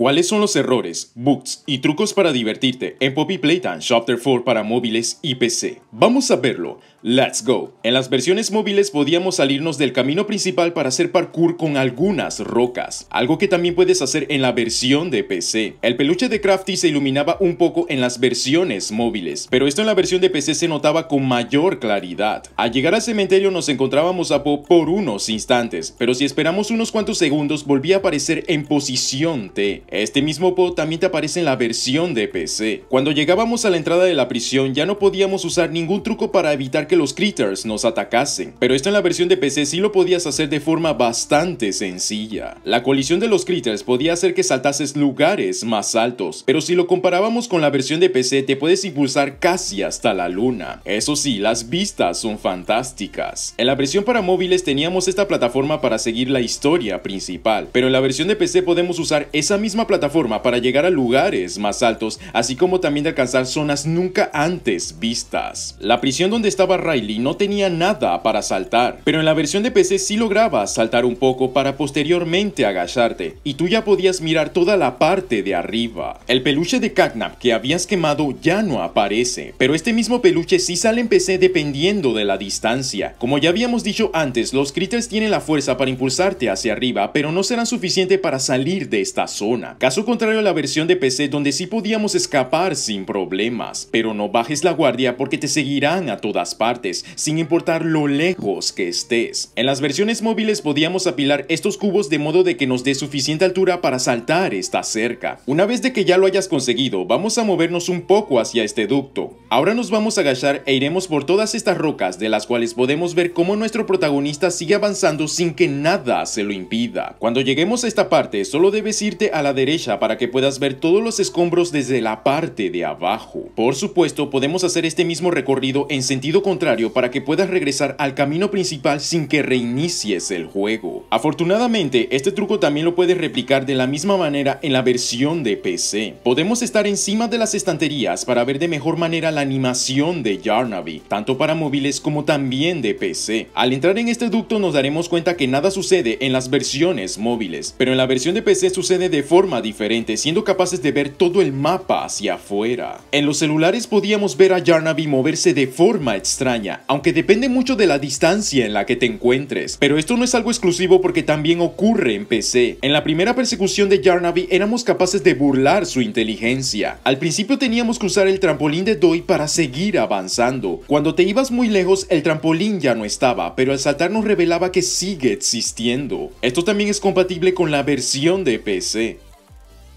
¿Cuáles son los errores, bugs y trucos para divertirte en Poppy Playtime Chapter 4 para móviles y PC? Vamos a verlo. ¡Let's go! En las versiones móviles podíamos salirnos del camino principal para hacer parkour con algunas rocas, algo que también puedes hacer en la versión de PC. El peluche de Crafty se iluminaba un poco en las versiones móviles, pero esto en la versión de PC se notaba con mayor claridad. Al llegar al cementerio nos encontrábamos a Po por unos instantes, pero si esperamos unos cuantos segundos volvía a aparecer en posición T. Este mismo Po también te aparece en la versión de PC. Cuando llegábamos a la entrada de la prisión ya no podíamos usar ningún truco para evitar que los critters nos atacasen, pero esto en la versión de PC sí lo podías hacer de forma bastante sencilla. La colisión de los critters podía hacer que saltases lugares más altos, pero si lo comparábamos con la versión de PC te puedes impulsar casi hasta la luna. Eso sí, las vistas son fantásticas. En la versión para móviles teníamos esta plataforma para seguir la historia principal, pero en la versión de PC podemos usar esa misma plataforma para llegar a lugares más altos, así como también de alcanzar zonas nunca antes vistas. La prisión donde estaba Riley no tenía nada para saltar, pero en la versión de PC sí lograbas saltar un poco para posteriormente agacharte, y tú ya podías mirar toda la parte de arriba. El peluche de Catnap que habías quemado ya no aparece, pero este mismo peluche sí sale en PC dependiendo de la distancia. Como ya habíamos dicho antes, los critters tienen la fuerza para impulsarte hacia arriba, pero no serán suficiente para salir de esta zona. Caso contrario a la versión de PC donde sí podíamos escapar sin problemas, pero no bajes la guardia porque te seguirán a todas partes, sin importar lo lejos que estés. En las versiones móviles podíamos apilar estos cubos de modo de que nos dé suficiente altura para saltar esta cerca. Una vez de que ya lo hayas conseguido, vamos a movernos un poco hacia este ducto. Ahora nos vamos a agachar e iremos por todas estas rocas de las cuales podemos ver cómo nuestro protagonista sigue avanzando sin que nada se lo impida. Cuando lleguemos a esta parte, solo debes irte a la derecha para que puedas ver todos los escombros desde la parte de abajo. Por supuesto, podemos hacer este mismo recorrido en sentido contrario para que puedas regresar al camino principal sin que reinicies el juego. Afortunadamente, este truco también lo puedes replicar de la misma manera en la versión de PC. Podemos estar encima de las estanterías para ver de mejor manera la animación de Yarnaby, tanto para móviles como también de PC. Al entrar en este ducto nos daremos cuenta que nada sucede en las versiones móviles, pero en la versión de PC sucede de forma diferente, siendo capaces de ver todo el mapa hacia afuera. En los celulares podíamos ver a Yarnaby moverse de forma extraña, aunque depende mucho de la distancia en la que te encuentres, pero esto no es algo exclusivo porque también ocurre en PC. En la primera persecución de Yarnaby éramos capaces de burlar su inteligencia. Al principio teníamos que usar el trampolín de Doi para seguir avanzando. Cuando te ibas muy lejos el trampolín ya no estaba, pero al saltar nos revelaba que sigue existiendo. Esto también es compatible con la versión de PC.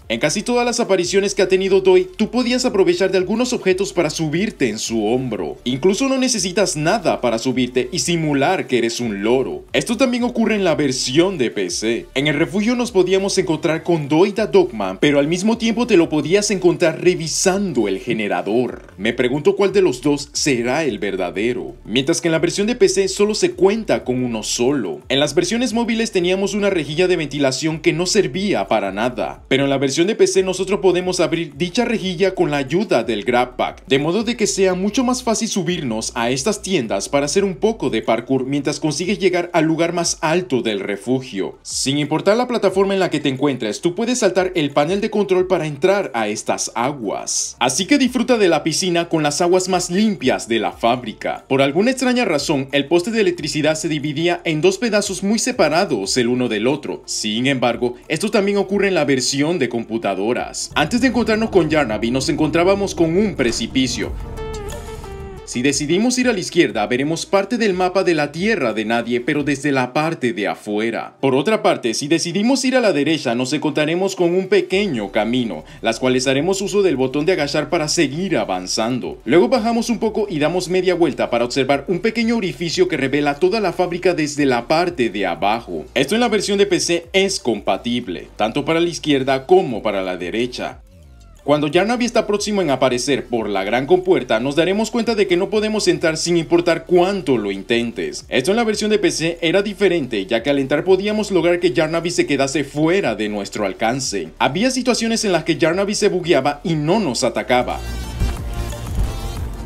En casi todas las apariciones que ha tenido Doi, tú podías aprovechar de algunos objetos para subirte en su hombro. Incluso no necesitas nada para subirte y simular que eres un loro. Esto también ocurre en la versión de PC. En el refugio nos podíamos encontrar con Doi the Dogman, pero al mismo tiempo te lo podías encontrar revisando el generador. Me pregunto cuál de los dos será el verdadero. Mientras que en la versión de PC solo se cuenta con uno solo. En las versiones móviles teníamos una rejilla de ventilación que no servía para nada, pero en la versión de PC nosotros podemos abrir dicha rejilla con la ayuda del Grab Pack, de modo de que sea mucho más fácil subirnos a estas tiendas para hacer un poco de parkour mientras consigues llegar al lugar más alto del refugio. Sin importar la plataforma en la que te encuentres, tú puedes saltar el panel de control para entrar a estas aguas. Así que disfruta de la piscina con las aguas más limpias de la fábrica. Por alguna extraña razón, el poste de electricidad se dividía en dos pedazos muy separados el uno del otro. Sin embargo, esto también ocurre en la versión de computadoras. Antes de encontrarnos con Yarnaby nos encontrábamos con un precipicio. Si decidimos ir a la izquierda, veremos parte del mapa de la Tierra de Nadie, pero desde la parte de afuera. Por otra parte, si decidimos ir a la derecha, nos encontraremos con un pequeño camino, las cuales haremos uso del botón de agachar para seguir avanzando. Luego bajamos un poco y damos media vuelta para observar un pequeño orificio que revela toda la fábrica desde la parte de abajo. Esto en la versión de PC es compatible, tanto para la izquierda como para la derecha. Cuando Yarnaby está próximo en aparecer por la gran compuerta, nos daremos cuenta de que no podemos entrar sin importar cuánto lo intentes. Esto en la versión de PC era diferente, ya que al entrar podíamos lograr que Yarnaby se quedase fuera de nuestro alcance. Había situaciones en las que Yarnaby se bugueaba y no nos atacaba.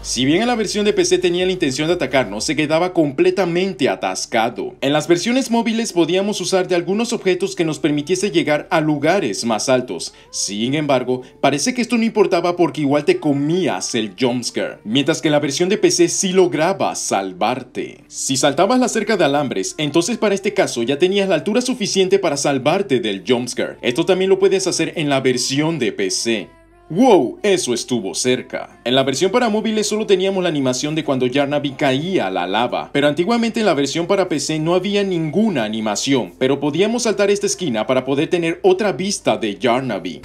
Si bien en la versión de PC tenía la intención de atacarnos, se quedaba completamente atascado. En las versiones móviles podíamos usar de algunos objetos que nos permitiese llegar a lugares más altos. Sin embargo, parece que esto no importaba porque igual te comías el jumpscare, mientras que en la versión de PC sí lograba salvarte. Si saltabas la cerca de alambres, entonces para este caso ya tenías la altura suficiente para salvarte del jumpscare. Esto también lo puedes hacer en la versión de PC. ¡Wow! Eso estuvo cerca. En la versión para móviles solo teníamos la animación de cuando Yarnabee caía a la lava, pero antiguamente en la versión para PC no había ninguna animación, pero podíamos saltar esta esquina para poder tener otra vista de Yarnabee.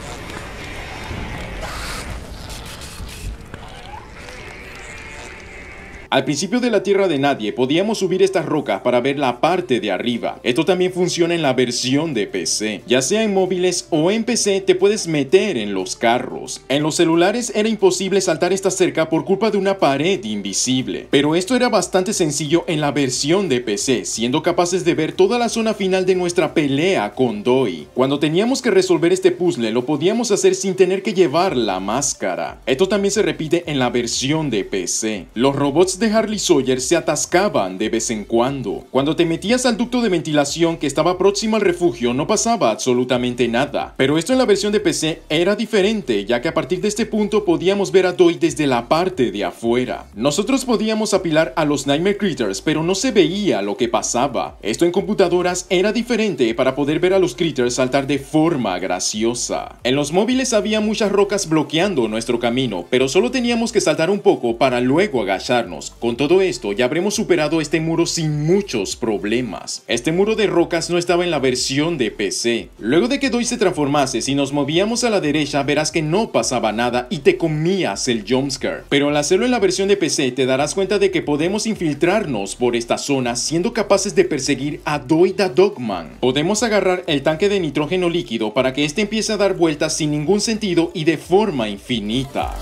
Al principio de la Tierra de Nadie podíamos subir estas rocas para ver la parte de arriba. Esto también funciona en la versión de PC. Ya sea en móviles o en PC te puedes meter en los carros. En los celulares era imposible saltar esta cerca por culpa de una pared invisible. Pero esto era bastante sencillo en la versión de PC, siendo capaces de ver toda la zona final de nuestra pelea con Doi. Cuando teníamos que resolver este puzzle lo podíamos hacer sin tener que llevar la máscara. Esto también se repite en la versión de PC. Los robots de Harley Sawyer se atascaban de vez en cuando. Cuando te metías al ducto de ventilación que estaba próximo al refugio no pasaba absolutamente nada. Pero esto en la versión de PC era diferente, ya que a partir de este punto podíamos ver a Doi desde la parte de afuera. Nosotros podíamos apilar a los Nightmare Critters, pero no se veía lo que pasaba. Esto en computadoras era diferente para poder ver a los Critters saltar de forma graciosa. En los móviles había muchas rocas bloqueando nuestro camino, pero solo teníamos que saltar un poco para luego agacharnos. Con todo esto ya habremos superado este muro sin muchos problemas. Este muro de rocas no estaba en la versión de PC. Luego de que Doi se transformase, si nos movíamos a la derecha verás que no pasaba nada y te comías el jumpscare. Pero al hacerlo en la versión de PC te darás cuenta de que podemos infiltrarnos por esta zona siendo capaces de perseguir a Doi the Dogman. Podemos agarrar el tanque de nitrógeno líquido para que este empiece a dar vueltas sin ningún sentido y de forma infinita.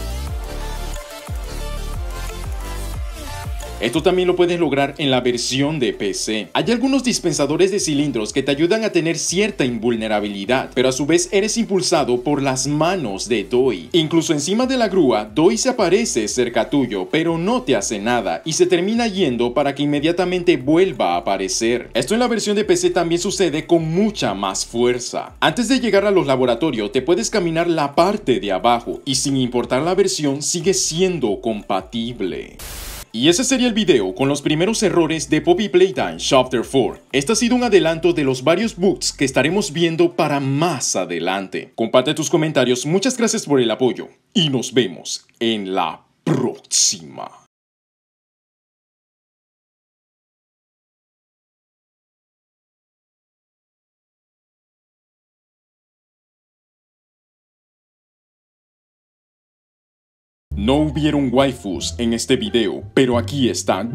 Esto también lo puedes lograr en la versión de PC. Hay algunos dispensadores de cilindros que te ayudan a tener cierta invulnerabilidad, pero a su vez eres impulsado por las manos de Doi. Incluso encima de la grúa, Doi se aparece cerca tuyo, pero no te hace nada y se termina yendo para que inmediatamente vuelva a aparecer. Esto en la versión de PC también sucede con mucha más fuerza. Antes de llegar a los laboratorios te puedes caminar la parte de abajo y sin importar la versión sigue siendo compatible. Y ese sería el video con los primeros errores de Poppy Playtime Chapter 4. Este ha sido un adelanto de los varios bugs que estaremos viendo para más adelante. Comparte tus comentarios, muchas gracias por el apoyo y nos vemos en la próxima. No hubieron waifus en este video, pero aquí están.